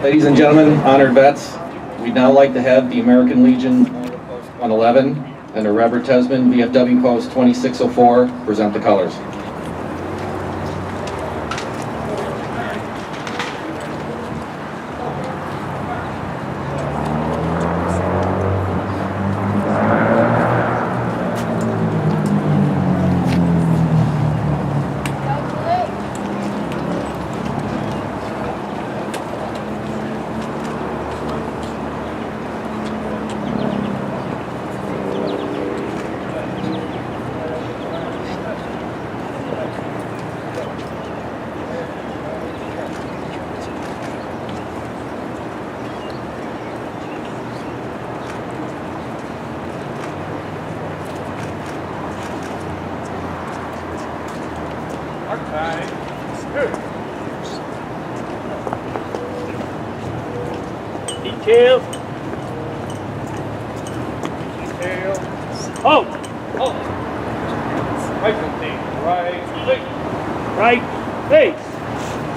Ladies and gentlemen, honored vets, we'd now like to have the American Legion 111 and the Robert Tesman VFW Post 2604 present the colors. Detail. Detail. Oh! Oh! Right foot change. Right leg. Right face.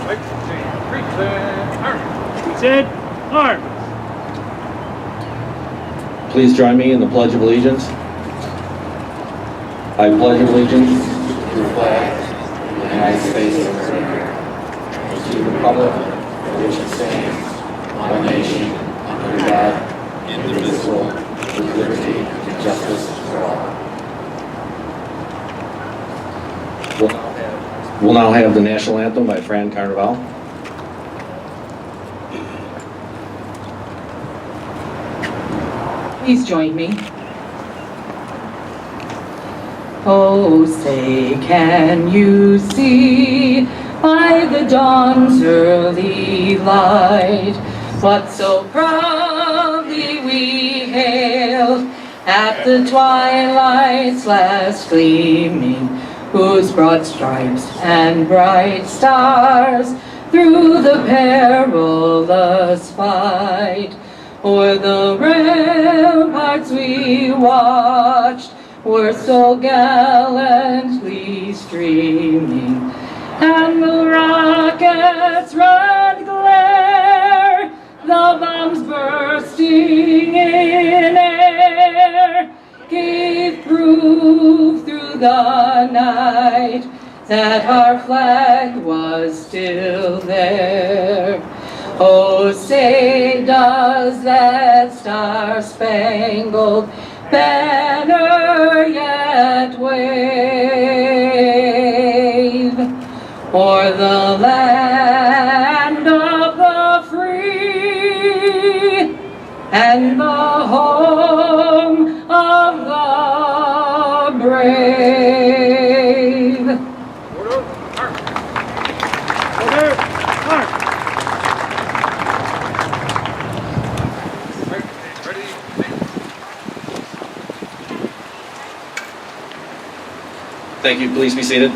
Right foot change. Present arms. Present arms. Please join me in the Pledge of Allegiance. I pledge allegiance to the flag of the United States of America, and to the republic for which it stands, one nation, under God, indivisible, with liberty and justice for all. We'll now have the national anthem by Fran Carnival. Please join me. Oh, say, can you see by the dawn's early light what so proudly we hailed at the twilight's last gleaming, whose broad stripes and bright stars through the perilous fight o'er the ramparts we watched were so gallantly streaming, and the rocket's red glare, the bombs bursting in air, gave proof through the night that our flag was still there. Oh, say, does that star-spangled banner yet wave o'er the land of the free and the home of the brave? Order. March. Order. March. Ready. Thank you. Please be seated.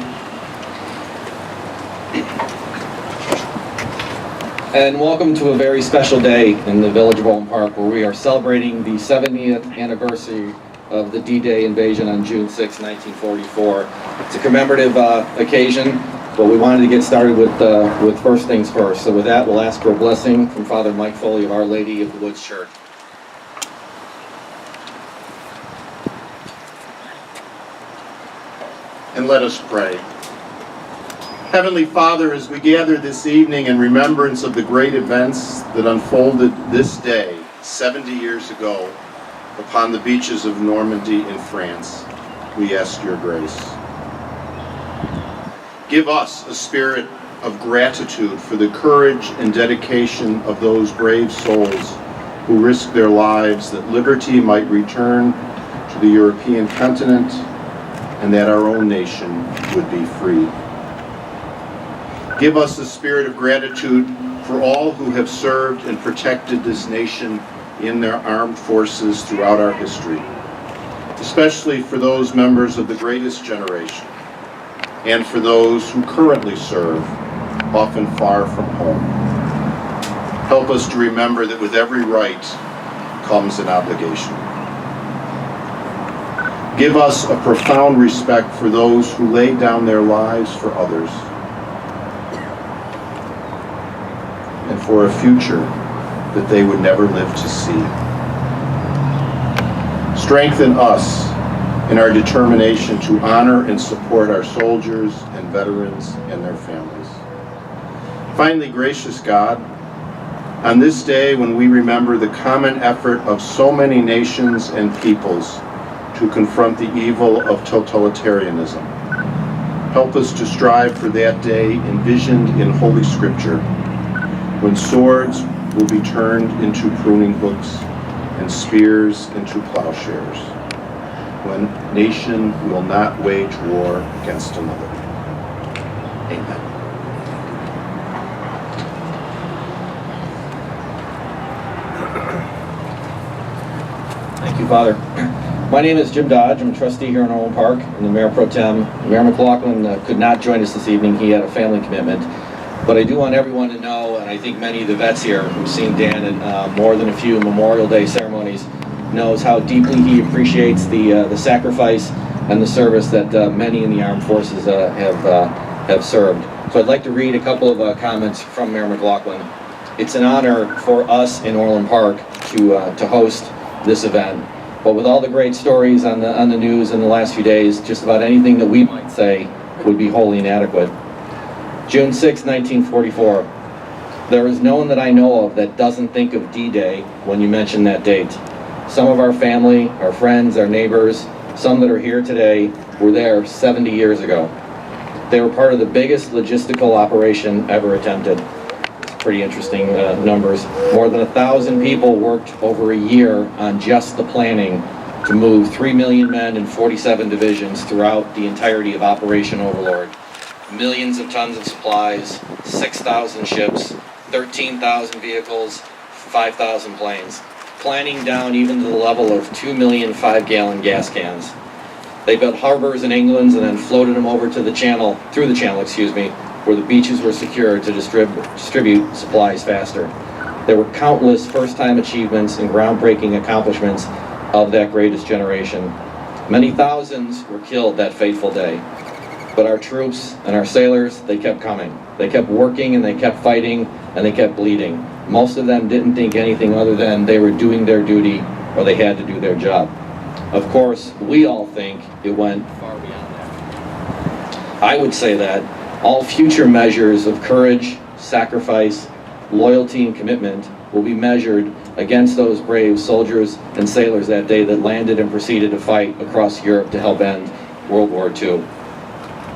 And welcome to a very special day in the Village of Orland Park, where we are celebrating the 70th anniversary of the D-Day invasion on June 6, 1944. It's a commemorative occasion, but we wanted to get started with first things first. So with that, we'll ask for a blessing from Father Mike Foley of Our Lady of the Woods Church. And let us pray. Heavenly Father, as we gather this evening in remembrance of the great events that unfolded this day 70 years ago upon the beaches of Normandy in France, we ask your grace. Give us a spirit of gratitude for the courage and dedication of those brave souls who risked their lives that liberty might return to the European continent and that our own nation would be free. Give us a spirit of gratitude for all who have served and protected this nation in their armed forces throughout our history, especially for those members of the greatest generation, and for those who currently serve, often far from home. Help us to remember that with every right comes an obligation. Give us a profound respect for those who laid down their lives for others. And for a future that they would never live to see. Strengthen us in our determination to honor and support our soldiers and veterans and their families. Finally, gracious God, on this day when we remember the common effort of so many nations and peoples to confront the evil of totalitarianism, help us to strive for that day envisioned in Holy Scripture, when swords will be turned into pruning hooks and spears into plowshares, when nation will not wage war against another. Amen. Thank you, Father. My name is Jim Dodge. I'm a trustee here in Orland Park, and the Mayor Pro Tem. Mayor McLaughlin could not join us this evening. He had a family commitment. But I do want everyone to know, and I think many of the vets here who've seen Dan at more than a few Memorial Day ceremonies knows how deeply he appreciates the sacrifice and the service that many in the armed forces have served. So I'd like to read a couple of comments from Mayor McLaughlin. It's an honor for us in Orland Park to host this event. But with all the great stories on the news in the last few days, just about anything that we might say would be wholly inadequate. June 6, 1944. There is no one that I know of that doesn't think of D-Day when you mention that date. Some of our family, our friends, our neighbors, some that are here today were there 70 years ago. They were part of the biggest logistical operation ever attempted. It's pretty interesting numbers. More than 1,000 people worked over a year on just the planning to move 3 million men in 47 divisions throughout the entirety of Operation Overlord. Millions of tons of supplies, 6,000 ships, 13,000 vehicles, 5,000 planes. Planning down even to the level of 2 million 5-gallon gas cans. They built harbors in England and then floated them over to the channel, through the channel, where the beaches were secured to distribute supplies faster. There were countless first-time achievements and groundbreaking accomplishments of that greatest generation. Many thousands were killed that fateful day. But our troops and our sailors, they kept coming. They kept working and they kept fighting and they kept bleeding. Most of them didn't think anything other than they were doing their duty or they had to do their job. Of course, we all think it went far beyond that. I would say that all future measures of courage, sacrifice, loyalty, and commitment will be measured against those brave soldiers and sailors that day that landed and proceeded to fight across Europe to help end World War II.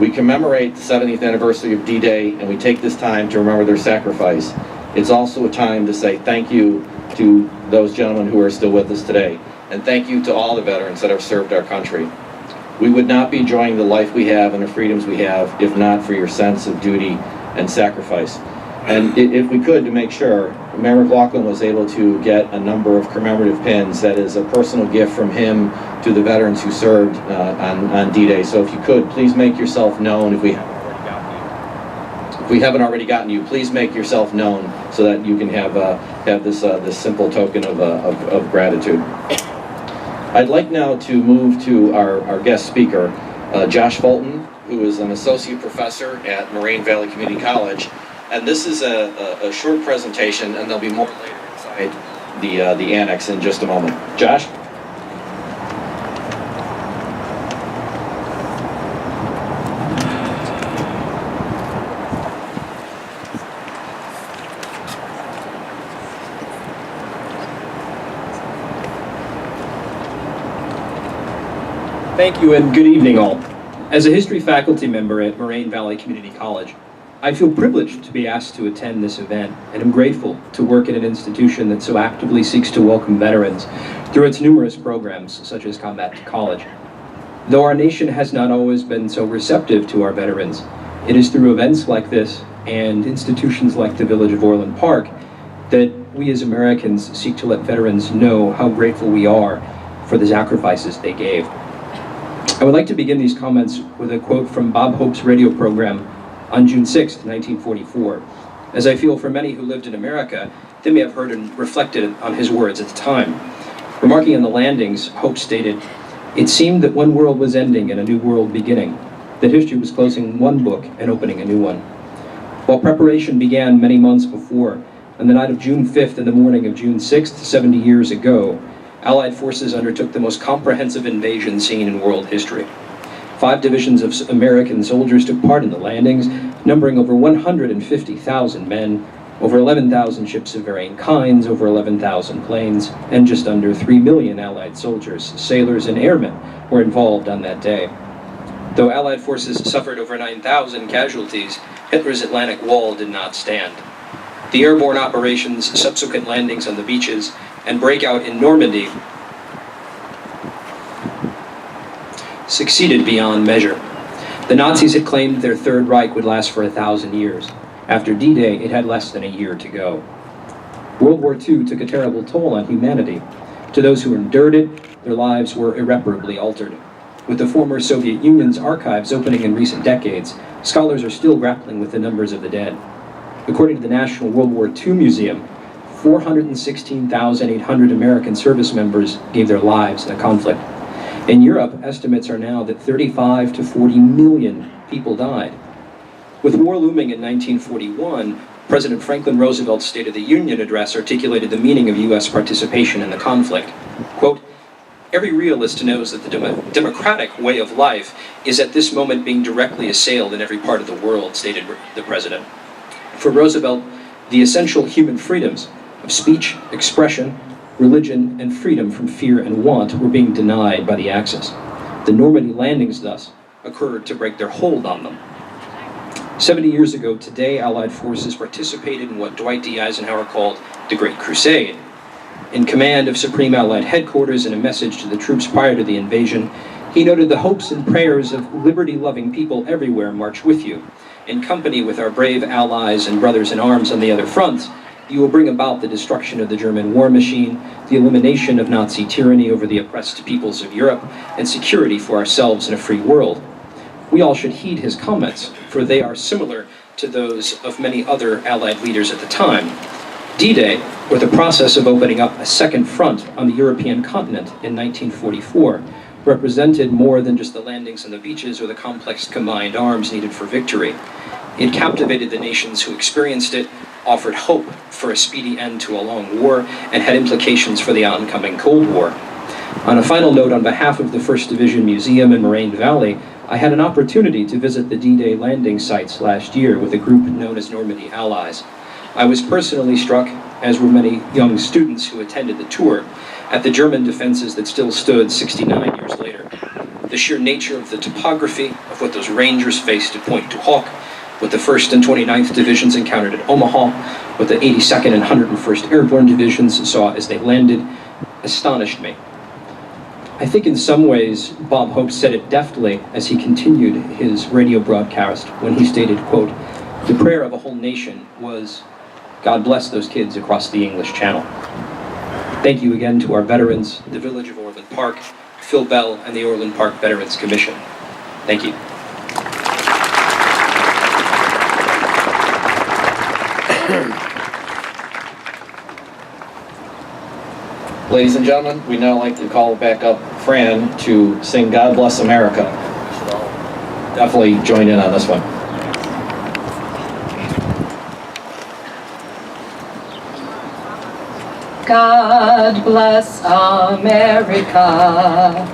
We commemorate the 70th anniversary of D-Day, and we take this time to remember their sacrifice. It's also a time to say thank you to those gentlemen who are still with us today, and thank you to all the veterans that have served our country. We would not be enjoying the life we have and the freedoms we have if not for your sense of duty and sacrifice. And if we could, to make sure, Mayor McLaughlin was able to get a number of commemorative pins. That is a personal gift from him to the veterans who served on D-Day. So if you could, please make yourself known. If we haven't already gotten you, please make yourself known so that you can have this simple token of gratitude. I'd like now to move to our guest speaker, Josh Fulton, who is an associate professor at Moraine Valley Community College. And this is a short presentation, and there'll be more later inside the annex in just a moment. Josh? Thank you and good evening all. As a history faculty member at Moraine Valley Community College, I feel privileged to be asked to attend this event, and am grateful to work at an institution that so actively seeks to welcome veterans through its numerous programs, such as Combat to College. Though our nation has not always been so receptive to our veterans, it is through events like this and institutions like the Village of Orland Park that we as Americans seek to let veterans know how grateful we are for the sacrifices they gave. I would like to begin these comments with a quote from Bob Hope's radio program on June 6, 1944, as I feel for many who lived in America, they may have heard and reflected on his words at the time. Remarking on the landings, Hope stated, "It seemed that one world was ending and a new world beginning, that history was closing one book and opening a new one. While preparation began many months before, On the night of June 5th and the morning of June 6th, 70 years ago, Allied forces undertook the most comprehensive invasion seen in world history. 5 divisions of American soldiers took part in the landings, numbering over 150,000 men, over 11,000 ships of varying kinds, over 11,000 planes, and just under 3 million Allied soldiers, sailors, and airmen were involved on that day. Though Allied forces suffered over 9,000 casualties, Hitler's Atlantic Wall did not stand. The airborne operations, subsequent landings on the beaches, and breakout in Normandy succeeded beyond measure. The Nazis had claimed their Third Reich would last for 1,000 years. After D-Day, it had less than a year to go. World War II took a terrible toll on humanity. To those who endured it, their lives were irreparably altered. With the former Soviet Union's archives opening in recent decades, scholars are still grappling with the numbers of the dead. According to the National World War II Museum, 416,800 American service members gave their lives in the conflict. In Europe, estimates are now that 35 to 40 million people died. With war looming in 1941, President Franklin Roosevelt's State of the Union address articulated the meaning of U.S. participation in the conflict. Quote, "Every realist knows that the democratic way of life is at this moment being directly assailed in every part of the world," stated the president. For Roosevelt, the essential human freedoms of speech, expression, religion, and freedom from fear and want were being denied by the Axis. The Normandy landings, thus, occurred to break their hold on them. 70 years ago today, Allied forces participated in what Dwight D. Eisenhower called the Great Crusade. In command of Supreme Allied Headquarters in a message to the troops prior to the invasion, he noted the hopes and prayers of liberty-loving people everywhere march with you. In company with our brave allies and brothers in arms on the other fronts, you will bring about the destruction of the German war machine, the elimination of Nazi tyranny over the oppressed peoples of Europe, and security for ourselves in a free world. We all should heed his comments, for they are similar to those of many other Allied leaders at the time. D-Day, or the process of opening up a second front on the European continent in 1944, represented more than just the landings on the beaches or the complex combined arms needed for victory. It captivated the nations who experienced it, offered hope for a speedy end to a long war, and had implications for the oncoming Cold War. On a final note, on behalf of the 1st Division Museum in Moraine Valley, I had an opportunity to visit the D-Day landing sites last year with a group known as Normandy Allies. I was personally struck, as were many young students who attended the tour, at the German defenses that still stood 69 years later. The sheer nature of the topography of what those Rangers faced at Point du Hoc, what the 1st and 29th Divisions encountered at Omaha, what the 82nd and 101st Airborne Divisions saw as they landed, astonished me. I think in some ways, Bob Hope said it deftly as he continued his radio broadcast when he stated, quote, "The prayer of a whole nation was, God bless those kids across the English Channel." Thank you again to our veterans, the Village of Orland Park, Phil Bell, and the Orland Park Veterans Commission. Thank you. Ladies and gentlemen, we now like to call back up Fran to sing God Bless America. We should all definitely join in on this one. God bless America,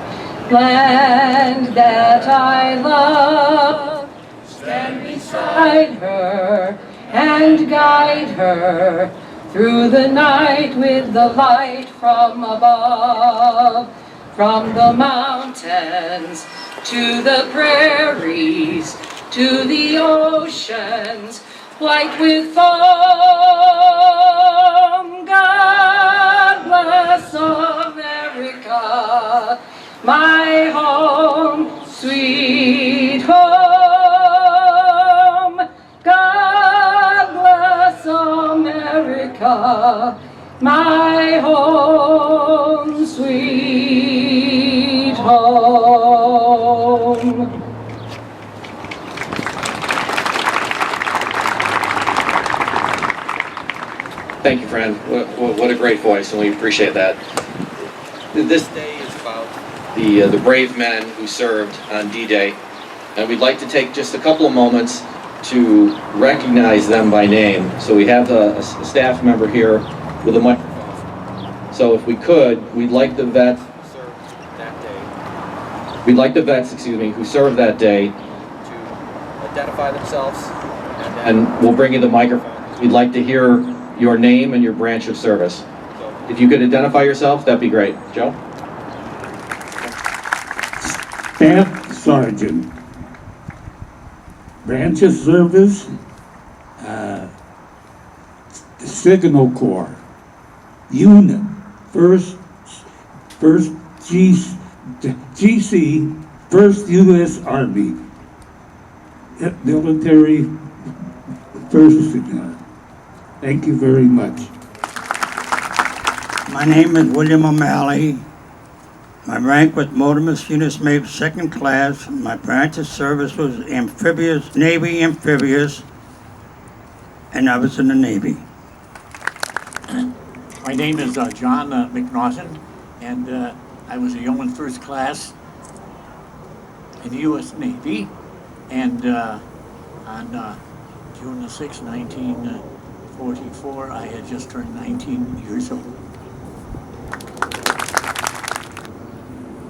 land that I love. Stand beside her and guide her through the night with the light from above. From the mountains to the prairies to the oceans white with foam. God bless America, my home, sweet home. God bless America, my home, sweet home. Thank you, Fran. What a great voice, and we appreciate that. This day is about the brave men who served on D-Day, and we'd like to take just a couple of moments to recognize them by name. So we have a staff member here with a microphone. So if we could, we'd like the vets who served that day. We'd like the vets, who served that day to identify themselves, and we'll bring you the microphone. We'd like to hear your name and your branch of service. So if you could identify yourself, that'd be great. Joe? Staff Sergeant, Branch of Service, Signal Corps, Unit, First GC, First U.S. Army, Military First. Thank you very much. My name is William O'Malley. My rank was Motorist Unit Mate 2nd Class. My branch of service was Amphibious, Navy Amphibious, and I was in the Navy. My name is John McNaughton, and I was a Yeoman First Class in the U.S. Navy, and on June the 6th, 1944, I had just turned 19 years old.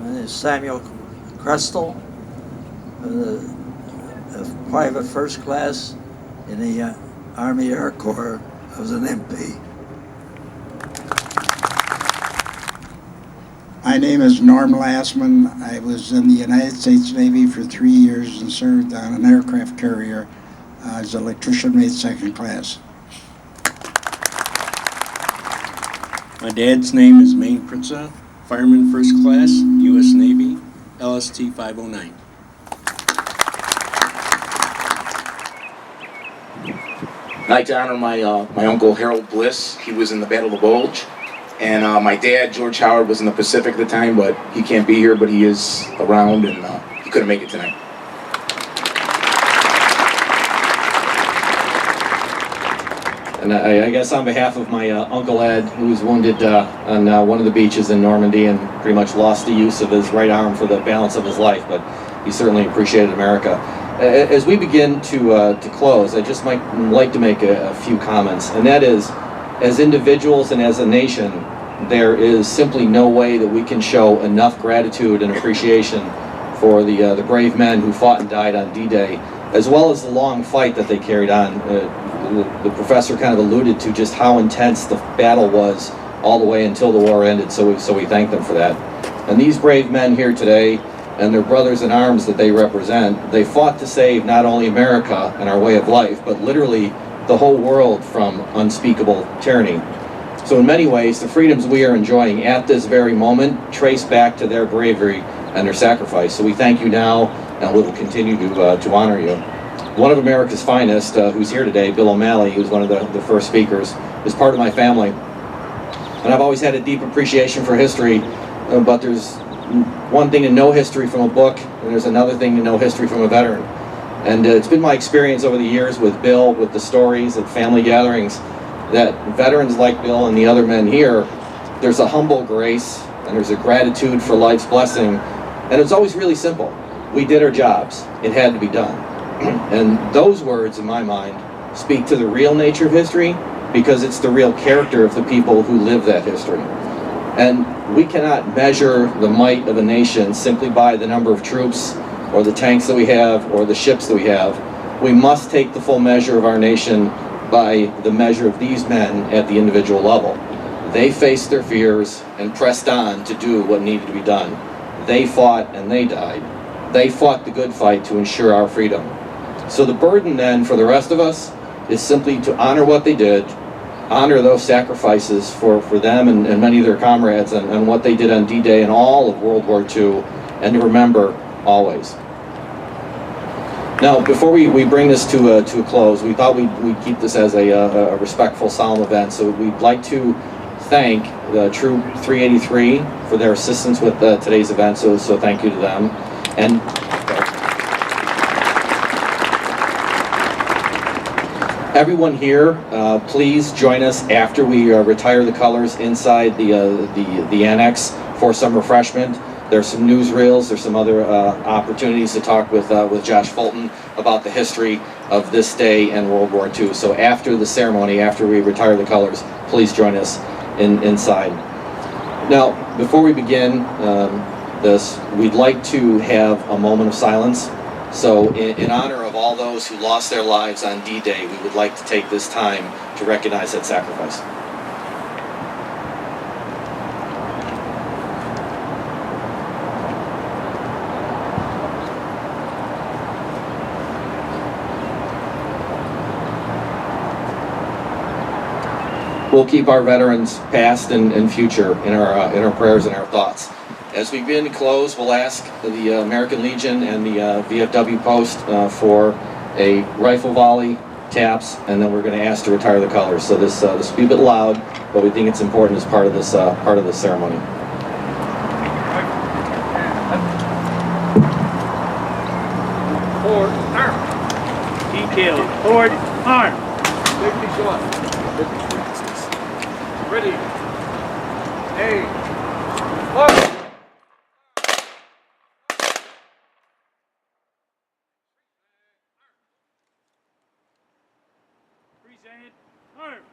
My name is Samuel Crestel, a private first class in the Army Air Corps. I was an MP. My name is Norm Lassman. I was in the United States Navy for 3 years and served on an aircraft carrier as electrician mate 2nd class. My dad's name is Maine Pritza, Fireman First Class, U.S. Navy, LST 509. I'd like to honor my uncle Harold Bliss. He was in the Battle of the Bulge. And my dad, George Howard, was in the Pacific at the time, but he can't be here, but he is around, and he couldn't make it tonight. And I guess on behalf of my Uncle Ed, who was wounded on one of the beaches in Normandy and pretty much lost the use of his right arm for the balance of his life, but he certainly appreciated America. As we begin to close, I just might like to make a few comments, and that is, as individuals and as a nation, there is simply no way that we can show enough gratitude and appreciation for the brave men who fought and died on D-Day, as well as the long fight that they carried on. The professor kind of alluded to just how intense the battle was all the way until the war ended, so we thank them for that. And these brave men here today, and their brothers in arms that they represent, they fought to save not only America and our way of life, but literally the whole world from unspeakable tyranny. So in many ways, the freedoms we are enjoying at this very moment trace back to their bravery and their sacrifice. So we thank you now, and we will continue to honor you. One of America's finest, who's here today, Bill O'Malley, who's one of the first speakers, is part of my family. And I've always had a deep appreciation for history, but there's one thing to know history from a book, and there's another thing to know history from a veteran. And it's been my experience over the years with Bill, with the stories at family gatherings, that veterans like Bill and the other men here, there's a humble grace, and there's a gratitude for life's blessing, and it's always really simple. We did our jobs. It had to be done. And those words, in my mind, speak to the real nature of history, because it's the real character of the people who live that history. And we cannot measure the might of a nation simply by the number of troops, or the tanks that we have, or the ships that we have. We must take the full measure of our nation by the measure of these men at the individual level. They faced their fears and pressed on to do what needed to be done. They fought and they died. They fought the good fight to ensure our freedom. So the burden then for the rest of us is simply to honor what they did, honor those sacrifices for them and many of their comrades, and what they did on D-Day and all of World War II, and to remember always. Now, before we bring this to a close, we thought we'd keep this as a respectful, solemn event, so we'd like to thank the Troop 383 for their assistance with today's event, so thank you to them. And everyone here, please join us after we retire the colors inside the annex for some refreshment. There's some newsreels, there's some other opportunities to talk with Josh Fulton about the history, of this day and World War II. So after the ceremony, after we retire the colors, please join us inside. Now, before we begin this, we'd like to have a moment of silence. So in honor of all those who lost their lives on D-Day, we would like to take this time to recognize that sacrifice. We'll keep our veterans past and future in our prayers and our thoughts. As we begin to close, we'll ask the American Legion and the VFW post for a rifle volley, taps, and then we're going to ask to retire the colors. So this will be a bit loud, but we think it's important as part of this ceremony. Forward, arm. Detail, forward, arm. 50 shots. Ready. Hey. Up. Present arms.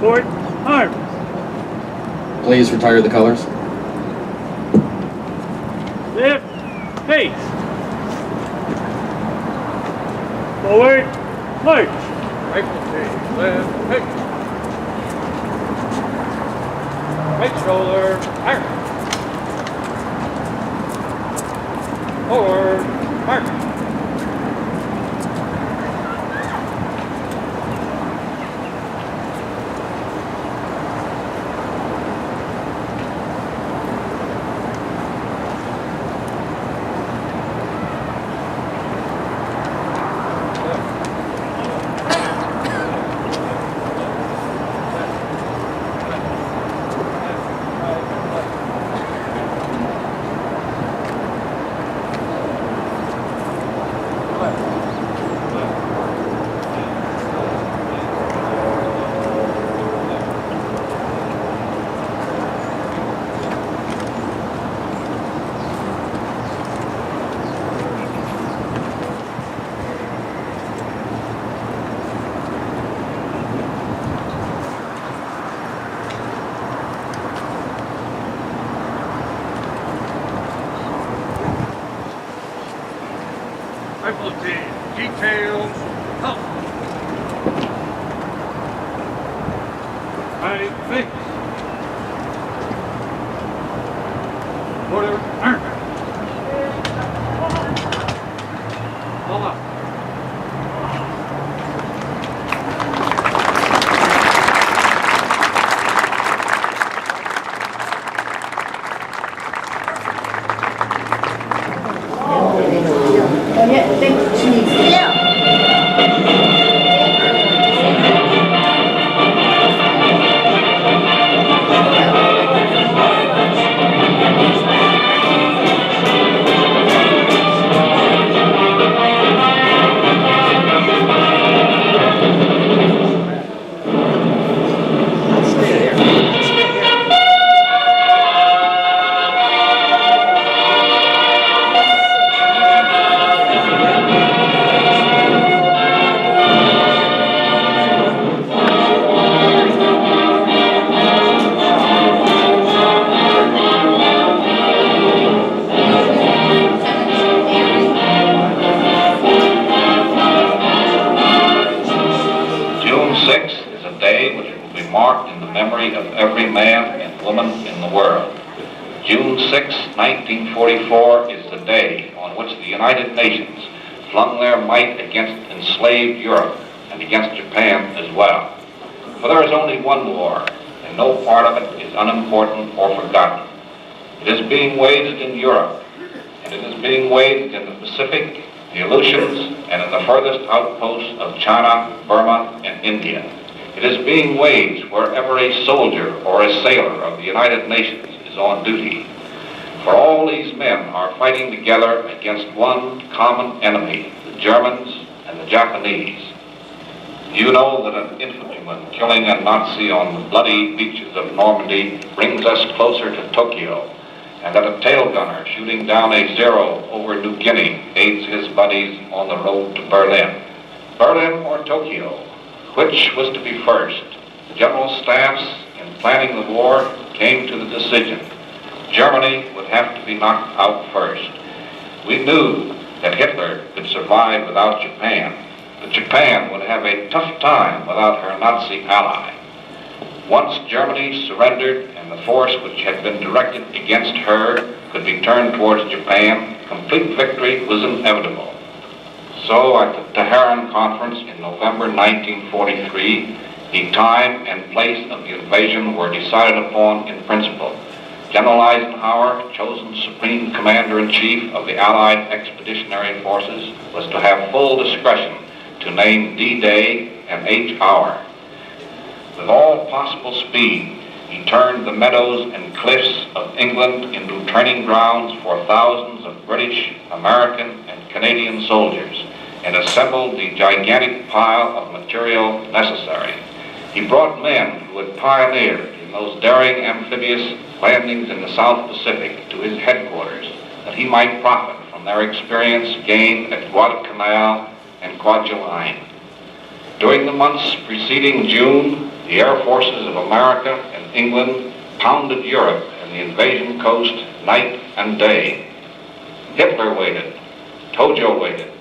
Forward, arms. Please retire the colors. Left, face. Forward, march. Rifle take, left, face. Right shoulder, arm. Forward, march. Rifle team, details, help. Right face. Order, arm. Hold up. memory of every man and woman in the world. June 6, 1944 is the day on which the United Nations flung their might against enslaved Europe and against Japan as well. For there is only one war, and no part of it is unimportant or forgotten. It is being waged in Europe, and it is being waged in the Pacific, the Aleutians, and in the furthest outposts of China, Burma, and India. It is being waged wherever a soldier or a sailor of the United Nations is on duty. For all these men are fighting together against one common enemy, the Germans and the Japanese. You know that an infantryman killing a Nazi on the bloody beaches of Normandy brings us closer to Tokyo, and that a tail gunner shooting down a Zero over New Guinea aids his buddies on the road to Berlin. Berlin or Tokyo, which was to be first? The general staffs, in planning the war, came to the decision. Germany would have to be knocked out first. We knew that Hitler could survive without Japan, but Japan would have a tough time without her Nazi ally. Once Germany surrendered and the force which had been directed against her could be turned towards Japan, complete victory was inevitable. So at the Tehran Conference in November 1943, the time and place of the invasion were decided upon in principle. General Eisenhower, chosen Supreme Commander-in-Chief of the Allied Expeditionary Forces, was to have full discretion to name D-Day and H-Hour. With all possible speed, he turned the meadows and cliffs of England into training grounds for thousands of British, American, and Canadian soldiers, and assembled the gigantic pile of material necessary. He brought men who had pioneered in those daring amphibious landings in the South Pacific to his headquarters, that he might profit from their experience gained at Guadalcanal and Kwajalein. During the months preceding June, the air forces of America and England pounded Europe and the invasion coast night and day. Hitler waited, Tojo waited,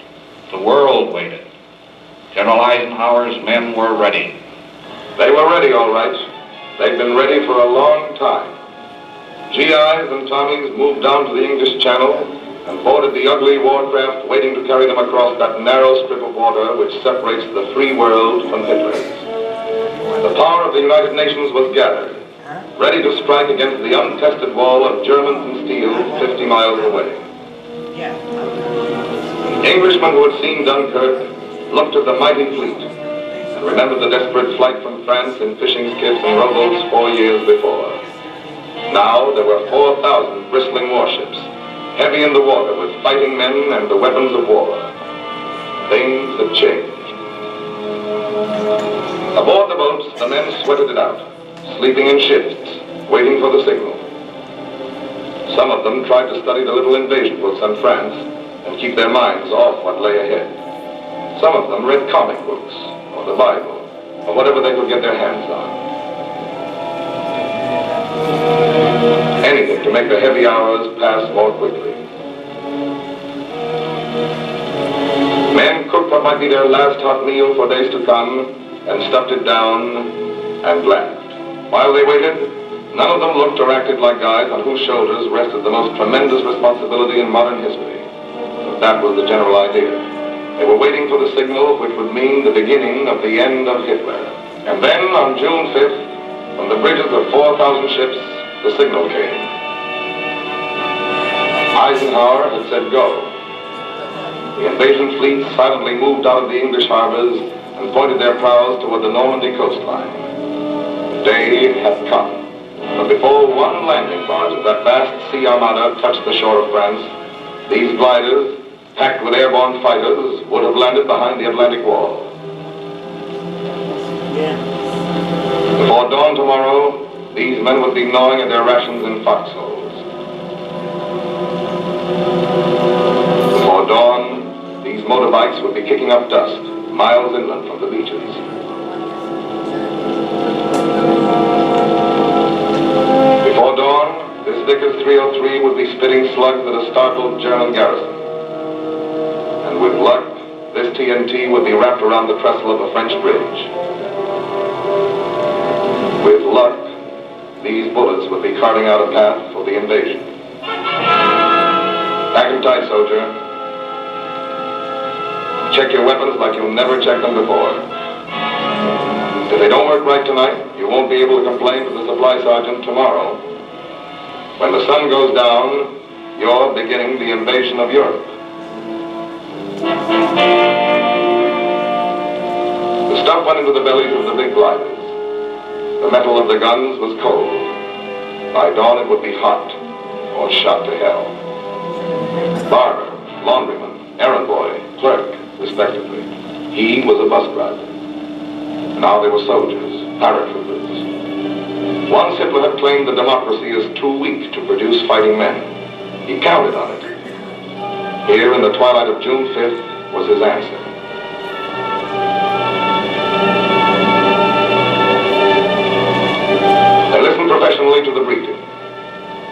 the world waited. General Eisenhower's men were ready. They were ready, all right. They'd been ready for a long time. GIs and Tommies moved down to the English Channel and boarded the ugly warcraft waiting to carry them across that narrow strip of water which separates the free world from Hitler's. The power of the United Nations was gathered, ready to strike against the untested wall of Germans and steel 50 miles away. Englishmen who had seen Dunkirk looked at the mighty fleet and remembered the desperate flight from France in fishing skiffs and rowboats 4 years before. Now there were 4,000 bristling warships, heavy in the water with fighting men and the weapons of war. Things had changed. Aboard the boats, the men sweated it out, sleeping in shifts, waiting for the signal. Some of them tried to study the little invasion books on France and keep their minds off what lay ahead. Some of them read comic books, or the Bible, or whatever they could get their hands on. Anything to make the heavy hours pass more quickly. Men cooked what might be their last hot meal for days to come and stuffed it down and laughed. While they waited, none of them looked or acted like guys on whose shoulders rested the most tremendous responsibility in modern history. But that was the general idea. They were waiting for the signal which would mean the beginning of the end of Hitler. And then on June 5th, from the bridges of 4,000 ships, the signal came. Eisenhower had said go. The invasion fleet silently moved out of the English harbors and pointed their prows toward the Normandy coastline. The day had come. But before one landing barge of that vast sea armada touched the shore of France, these gliders, packed with airborne fighters, would have landed behind the Atlantic Wall. Before dawn tomorrow, these men would be gnawing at their rations in foxholes. Before dawn, these motorbikes would be kicking up dust, miles inland from the beaches. Before dawn, this Vickers 303 would be spitting slugs at a startled German garrison. And with luck, this TNT would be wrapped around the trestle of a French bridge. With luck, these bullets would be carting out a path for the invasion. Pack them tight, soldier. Check your weapons like you've never checked them before. If they don't work right tonight, you won't be able to complain to the supply sergeant tomorrow. When the sun goes down, you're beginning the invasion of Europe. The stuff went into the bellies of the big gliders. The metal of the guns was cold. By dawn it would be hot, or shot to hell. Barber, laundryman, errand boy, clerk, respectively. He was a bus driver. Now they were soldiers, paratroopers. Once Hitler had claimed that democracy is too weak to produce fighting men. He counted on it. Here in the twilight of June 5th was his answer. They listened professionally to the briefing.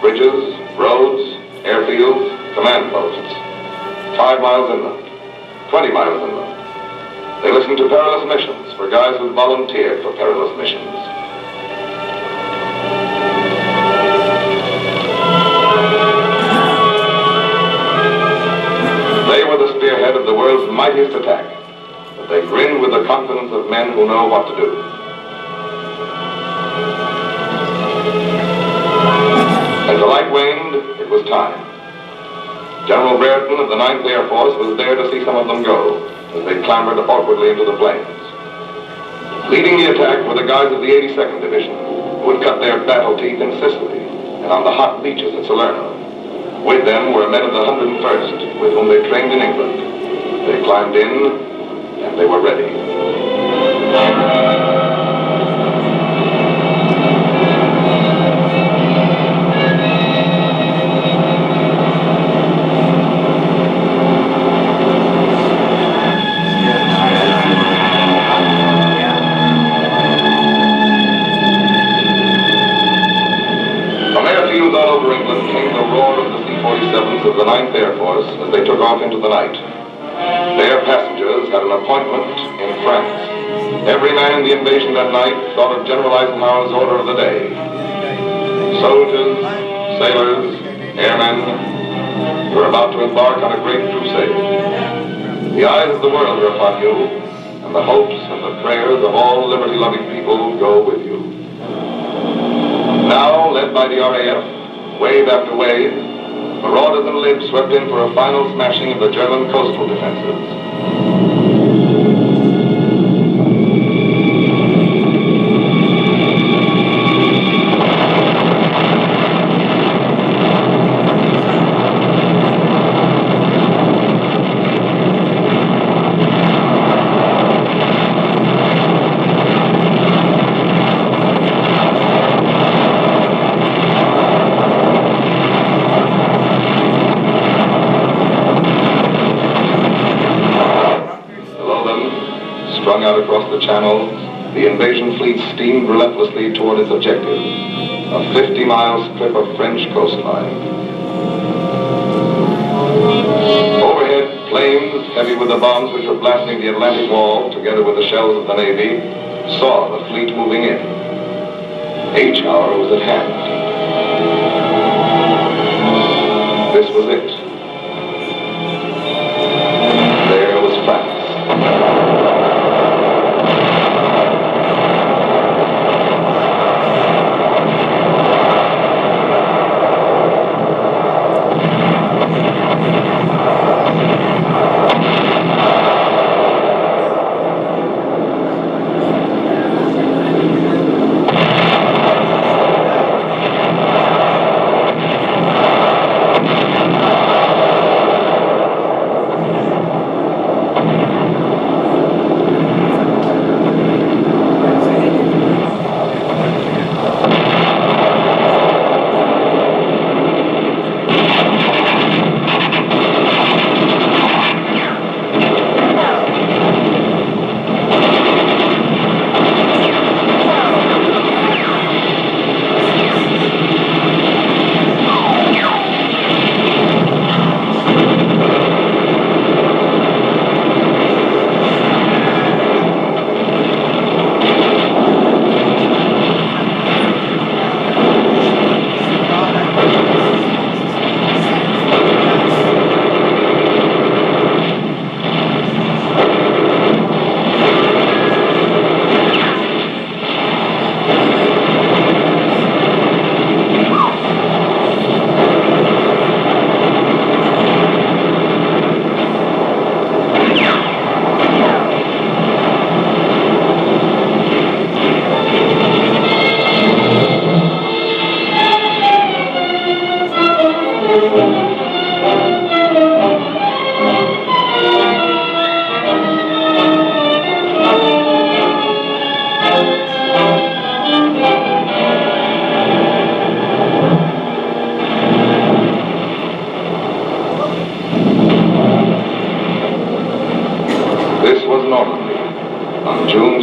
Bridges, roads, airfields, command posts. 5 miles inland, 20 miles inland. They listened to perilous missions for guys who volunteered for perilous missions. They were the spearhead of the world's mightiest attack, but they grinned with the confidence of men who know what to do. As the light waned, it was time. General Brereton of the 9th Air Force was there to see some of them go, as they clambered awkwardly into the planes. Leading the attack were the guys of the 82nd Division, who had cut their battle teeth in Sicily and on the hot beaches at Salerno. With them were men of the 101st, with whom they trained in England. They climbed in, and they were ready. All over England came the roar of the C-47s of the 9th Air Force as they took off into the night. Their passengers had an appointment in France. Every man in the invasion that night thought of General Eisenhower's order of the day. Soldiers, sailors, airmen were about to embark on a great crusade. The eyes of the world are upon you, and the hopes and the prayers of all liberty-loving people go with you. Now, led by the RAF, wave after wave, marauders and libs swept in for a final smashing of the German coastal defenses. Strung out across the channel, the invasion fleet steamed relentlessly toward its objective, a 50-mile strip of French coastline. Overhead, planes, heavy with the bombs which were blasting the Atlantic Wall, together with the shells of the Navy, saw the fleet moving in. H hour was at hand. This was it. There was France.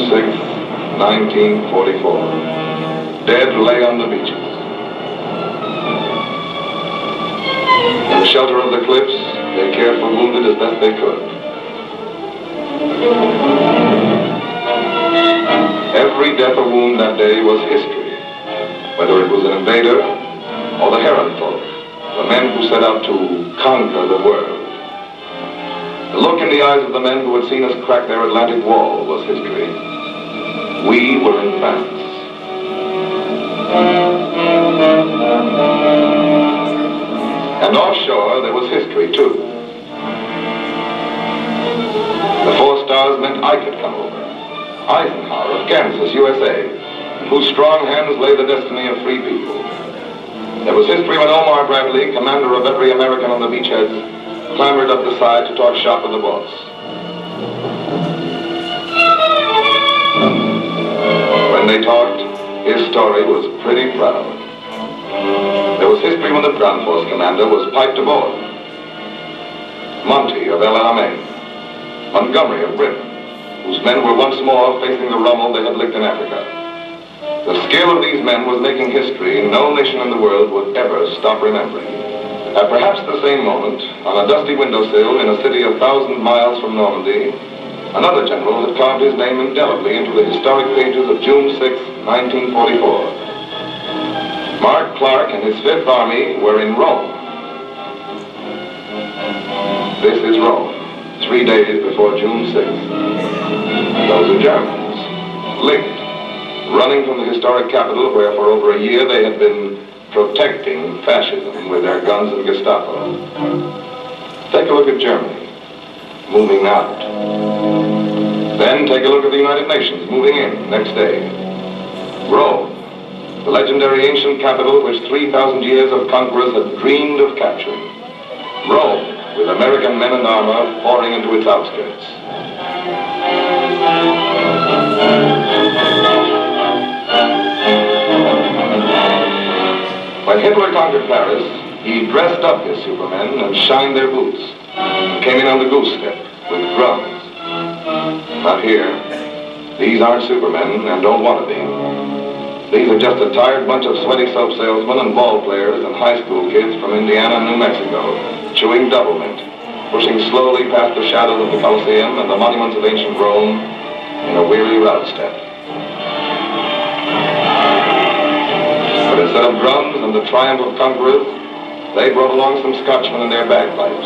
6th, 1944. Dead lay on the beaches. In the shelter of the cliffs, they cared for wounded as best they could. Every death or wound that day was history, whether it was an invader or the Heron folk, the men who set out to conquer the world. The look in the eyes of the men who had seen us crack their Atlantic wall was history. We were in France. And offshore, there was history, too. The 4 stars meant I could come over. Eisenhower of Kansas, USA, in whose strong hands lay the destiny of free people. There was history when Omar Bradley, commander of every American on the beachheads, clambered up the side to talk shop with the boss. When they talked, his story was pretty proud. There was history when the ground force commander was piped aboard. Monty of El Alamein, Montgomery of Britain, whose men were once more facing the Rommel they had licked in Africa. The skill of these men was making history no nation in the world would ever stop remembering. At perhaps the same moment, on a dusty windowsill in a city 1,000 miles from Normandy, another general had carved his name indelibly into the historic pages of June 6, 1944. Mark Clark and his 5th Army were in Rome. This is Rome, 3 days before June 6th. Those are Germans, linked, running from the historic capital where for over a year they had been protecting fascism with their guns and Gestapo. Take a look at Germany, moving out. Then take a look at the United Nations, moving in next day. Rome, the legendary ancient capital which 3,000 years of conquerors had dreamed of capturing. Rome, with American men and armor pouring into its outskirts. When Hitler conquered Paris, he dressed up his supermen and shined their boots, and came in on the goose step with drums. Not here. These aren't supermen and don't want to be. These are just a tired bunch of sweaty soap salesmen and ball players and high school kids from Indiana and New Mexico, chewing double mint, pushing slowly past the shadows of the Colosseum and the monuments of ancient Rome in a weary route step. But instead of drums and the triumph of conquerors, they brought along some Scotchmen and their bagpipes.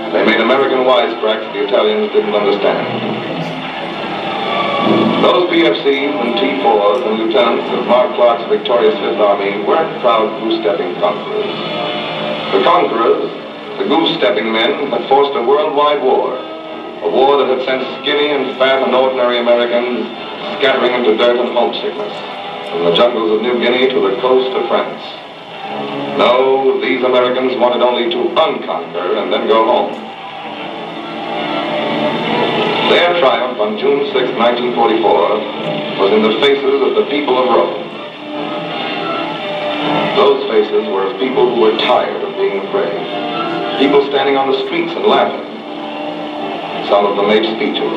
They made American wisecracks the Italians didn't understand. Those PFCs and T4s and lieutenants of Mark Clark's victorious 5th Army weren't proud goose-stepping conquerors. The conquerors, the goose-stepping men, had forced a worldwide war. A war that had sent skinny and fat and ordinary Americans scattering into dirt and homesickness, from the jungles of New Guinea to the coast of France. No, these Americans wanted only to unconquer and then go home. Their triumph on June 6, 1944, was in the faces of the people of Rome. Those faces were of people who were tired of being afraid. People standing on the streets and laughing. Some of them made speeches.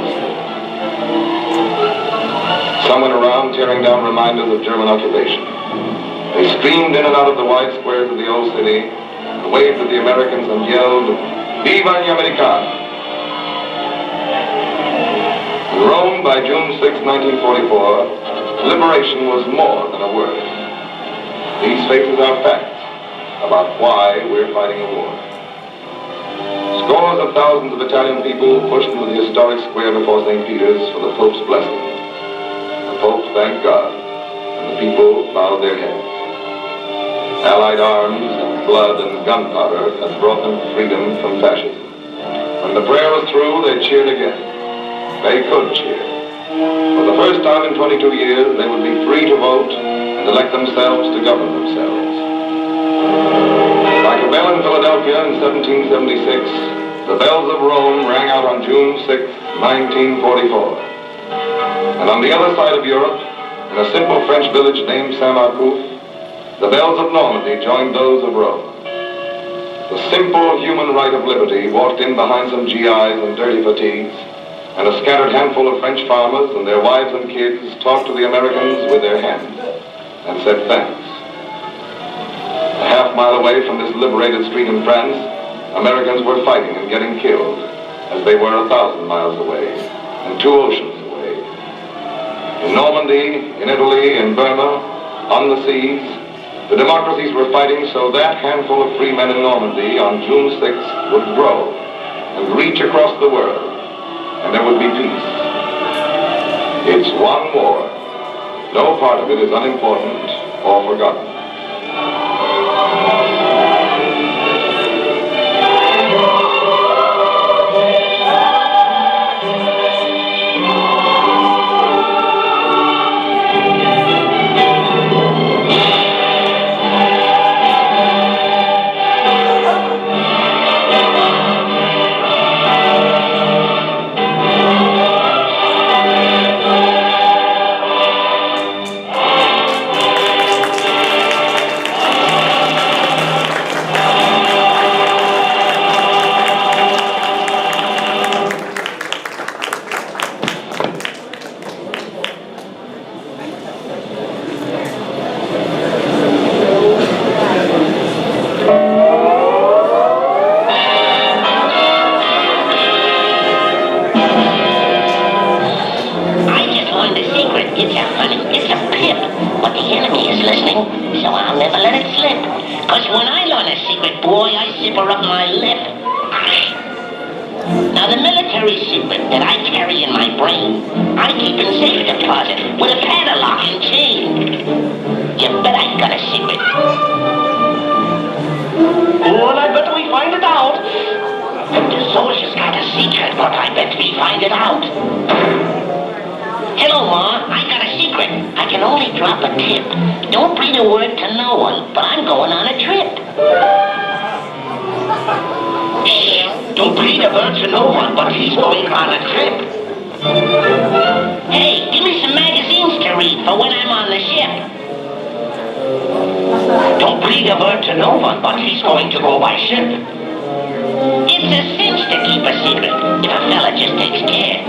Some went around tearing down reminders of German occupation. They streamed in and out of the wide squares of the old city, and waved at the Americans and yelled, "Viva gli Americani!" In Rome, by June 6, 1944, liberation was more than a word. These faces are facts about why we're fighting a war. Scores of thousands of Italian people pushed into the historic square before St. Peter's for the Pope's blessing. The Pope thanked God, and the people bowed their heads. Allied arms and blood and gunpowder had brought them freedom from fascism. When the prayer was through, they cheered again. They could cheer. For the first time in 22 years, they would be free to vote and elect themselves to govern themselves. Like a bell in Philadelphia in 1776, the bells of Rome rang out on June 6, 1944. And on the other side of Europe, in a simple French village named Saint-Marcouf, the bells of Normandy joined those of Rome. The simple human right of liberty walked in behind some GIs and dirty fatigues, and a scattered handful of French farmers and their wives and kids talked to the Americans with their hands and said thanks. A half-mile away from this liberated street in France, Americans were fighting and getting killed, as they were 1,000 miles away and 2 oceans away. In Normandy, in Italy, in Burma, on the seas, the democracies were fighting so that handful of free men in Normandy on June 6th would grow and reach across the world, and there would be peace. It's one war. No part of it is unimportant or forgotten. Now the military secret that I carry in my brain, I keep in safe deposit with a padlock and chain. You bet I got a secret. Well, I bet we find it out. The soldier's got a secret, but I bet we find it out. Hello, Ma. I got a secret. I can only drop a tip. Don't breathe a word to no one, but I'm going on a trip. Don't breathe a word to no one, but he's going on a trip. Hey, give me some magazines to read for when I'm on the ship. Don't breathe a word to no one, but he's going to go by ship. It's a cinch to keep a secret if a fella just takes care.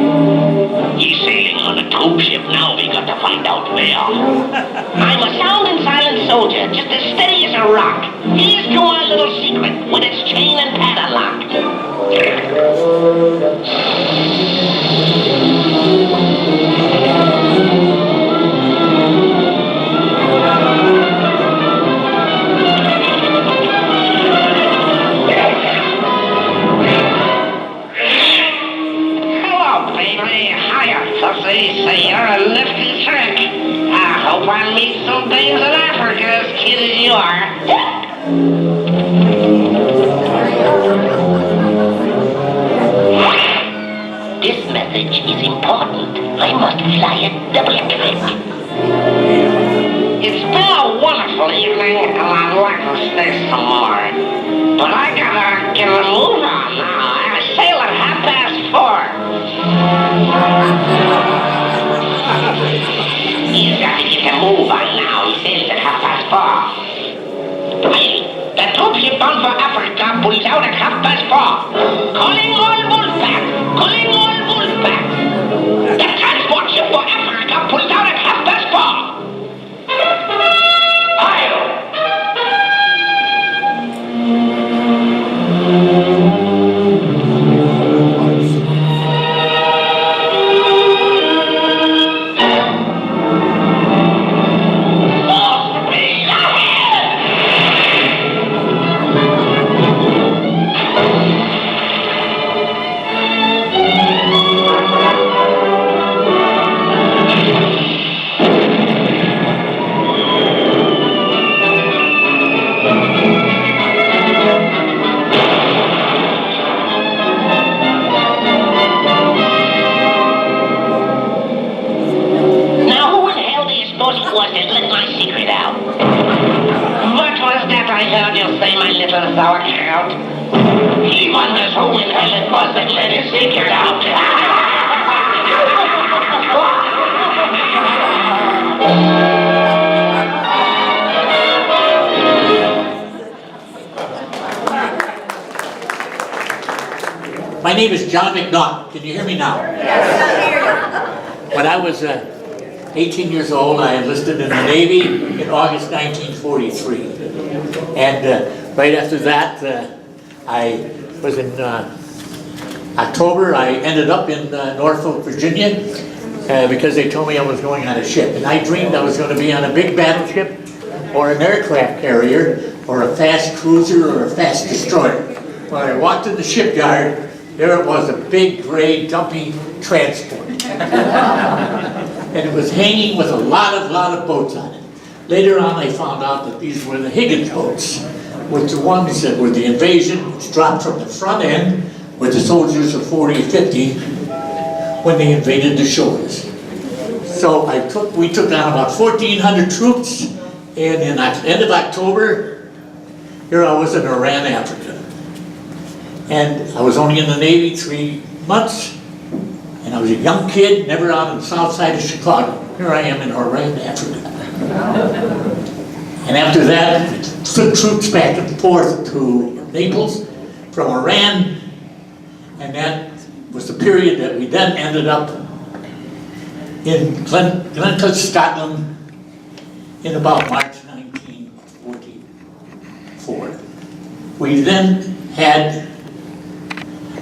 He's sailing on a troop ship now, we got to find out where. I'm a sound and silent soldier, just as steady as a rock. Here's to our little secret with its chain and padlock. Say you're a lifting trick. I hope I meet some dames in Africa as cute as you are. This message is important. I must fly a double trick. It's been a wonderful evening, and I'd like to stay some more. But I gotta get a move on now. I sail at 4:30. He's got to get a move on now. He sails at 4:30. The troop ship bound for Africa pulls out at 4:30. Calling all Wolfpack! Calling all Wolfpack! The transport ship for Africa pulls out at 4:30. Hail! My name is John McNaught. Can you hear me now? When I was 18 years old, I enlisted in the Navy in August 1943. And right after that, I was in October, I ended up in Norfolk, Virginia, because they told me I was going on a ship. And I dreamed I was going to be on a big battleship or an aircraft carrier or a fast cruiser or a fast destroyer. When I walked in the shipyard, there it was, a big gray dumpy transport. And it was hanging with a lot of boats on it. Later on I found out that these were the Higgins boats, which the ones that were the invasion, which dropped from the front end with the soldiers of 40 or 50 when they invaded the shores. So we took on about 1,400 troops, and in the end of October, here I was in Oran, Africa. And I was only in the Navy 3 months, and I was a young kid, never out on the south side of Chicago. Here I am in Oran, Africa. And after that, I took troops back and forth to Naples from Oran, and that was the period that we then ended up in Glencoe, Scotland, in about March 1944. We then had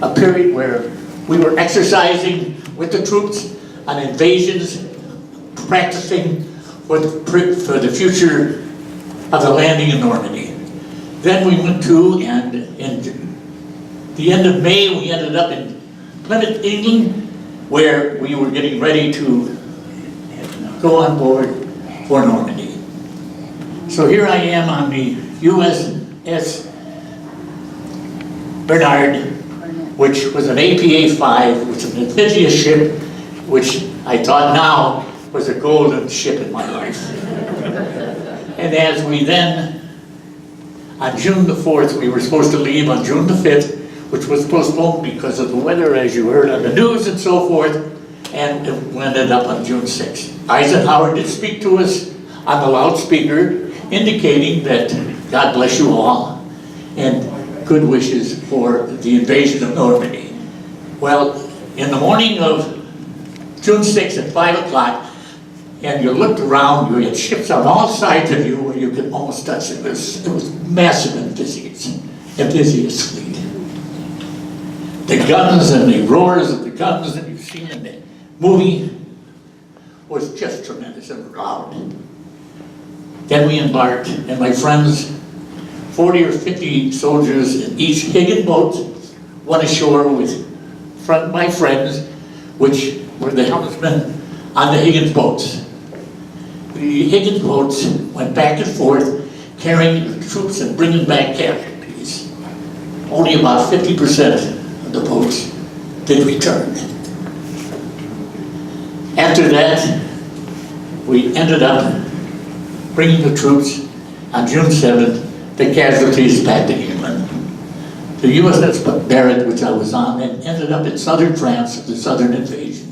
a period where we were exercising with the troops on invasions, practicing for the future of the landing in Normandy. Then we went to, and in the end of May, we ended up in Plymouth, England, where we were getting ready to go on board for Normandy. So here I am on the USS Bernard, which was an APA-5, which was an amphibious ship, which I thought now was a golden ship in my life. And as we then, on June the 4th, we were supposed to leave on June the 5th, which was postponed because of the weather, as you heard on the news and so forth, and it ended up on June 6th. Eisenhower did speak to us on the loudspeaker, indicating that God bless you all, and good wishes for the invasion of Normandy. Well, in the morning of June 6th at 5 o'clock, and you looked around, you had ships on all sides of you where you could almost touch it. It was massive amphibious fleet. The guns and the roars of the guns that you've seen in the movie was just tremendous and loud. Then we embarked, and my friends, 40 or 50 soldiers in each Higgins boat, went ashore with my friends, which were the helmsmen on the Higgins boats. The Higgins boats went back and forth, carrying the troops and bringing back casualties. Only about 50% of the boats did return. After that, we ended up bringing the troops on June 7th, the casualties back to England. The USS Barrett, which I was on, and ended up in southern France, the southern invasion.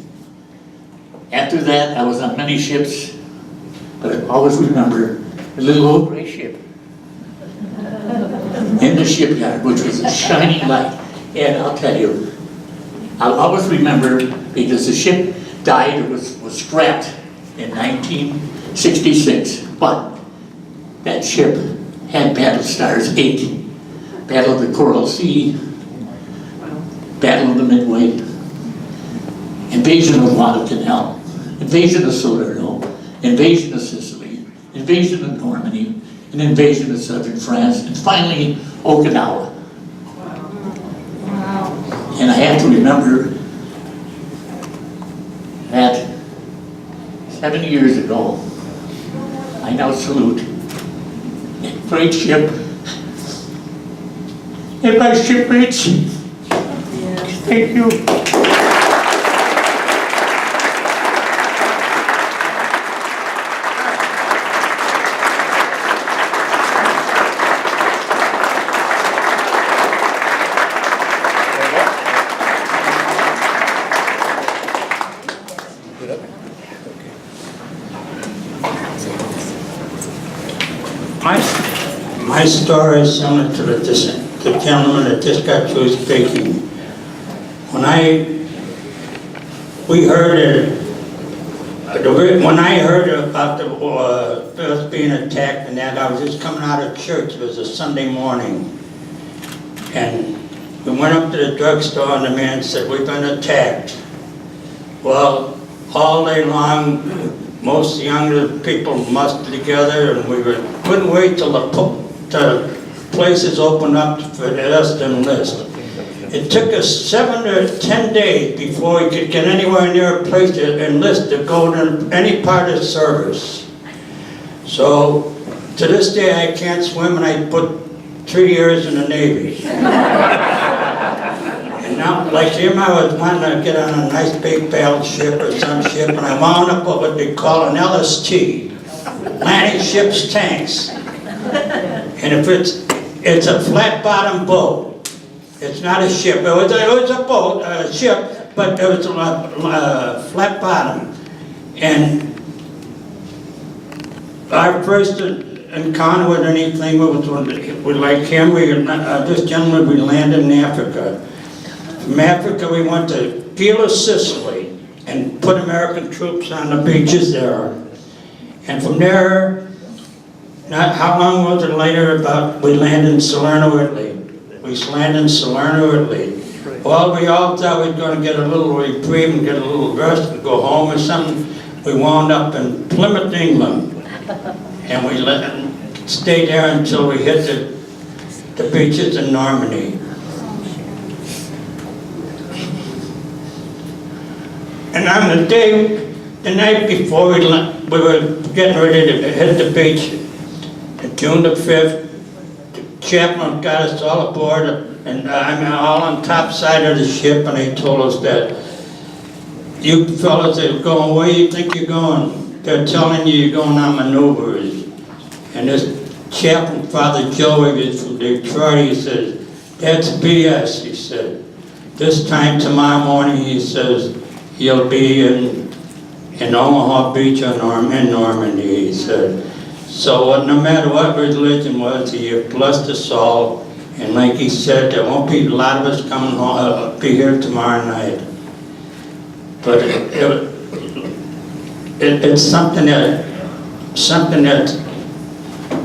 After that, I was on many ships, but I always remember a little old gray ship in the shipyard, which was a shining light. And I'll tell you, I'll always remember, because the ship died, it was scrapped in 1966, but that ship had battle stars 8, Battle of the Coral Sea, Battle of the Midway, Invasion of Guadalcanal, Invasion of Salerno, Invasion of Sicily, Invasion of Normandy, and Invasion of southern France, and finally Okinawa. And I have to remember that 7 years ago, I now salute a great ship and my shipmates. Thank you. My story is similar to the gentleman that just got through speaking. when I heard about the us being attacked and that, I was just coming out of church. It was a Sunday morning. And we went up to the drugstore and the man said, "We've been attacked." Well, all day long, most younger people mustered together and we couldn't wait till the places opened up for us to enlist. It took us 7 or 10 days before we could get anywhere near a place to enlist to go to any part of service. So, to this day I can't swim and I put 3 years in the Navy. And now, like him, I was wanting to get on a nice big battleship or some ship, and I wound up with what they call an LST, landing ships tanks. And if it's a flat bottom boat. It's not a ship. It was a boat, a ship, but it was a flat bottom. And our first encounter with anything was like him. This gentleman, we landed in Africa. From Africa, we went to Gila, Sicily, and put American troops on the beaches there. And from there, how long was it later? We landed in Salerno, Italy. We landed in Salerno, Italy. Well, we all thought we were going to get a little reprieve and get a little rest and go home or something. We wound up in Plymouth, England. And we stayed there until we hit the beaches in Normandy. And on the night before we were getting ready to hit the beach, June the 5th, the chaplain got us all aboard, and all on top side of the ship, and he told us that, "You fellas that are going, where you think you're going? They're telling you you're going on maneuvers." And this chaplain, Father Joey, is from Detroit, he says, "That's BS," he said. "This time tomorrow morning," he says, "you'll be in Omaha Beach or in Normandy," he said. So no matter what religion was, he blessed us all. And like he said, there won't be a lot of us coming home, be here tomorrow night. But it's something that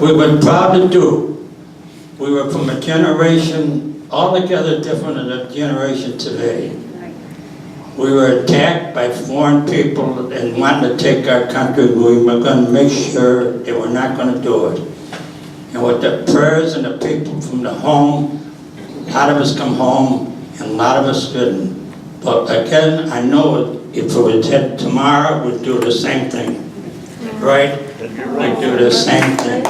we were proud to do. We were from a generation altogether different than the generation today. We were attacked by foreign people and wanted to take our country. We were going to make sure they were not going to do it. And with the prayers and the people from the home, a lot of us come home and a lot of us didn't. But again, I know if it was hit tomorrow, we'd do the same thing. Right? We'd do the same thing.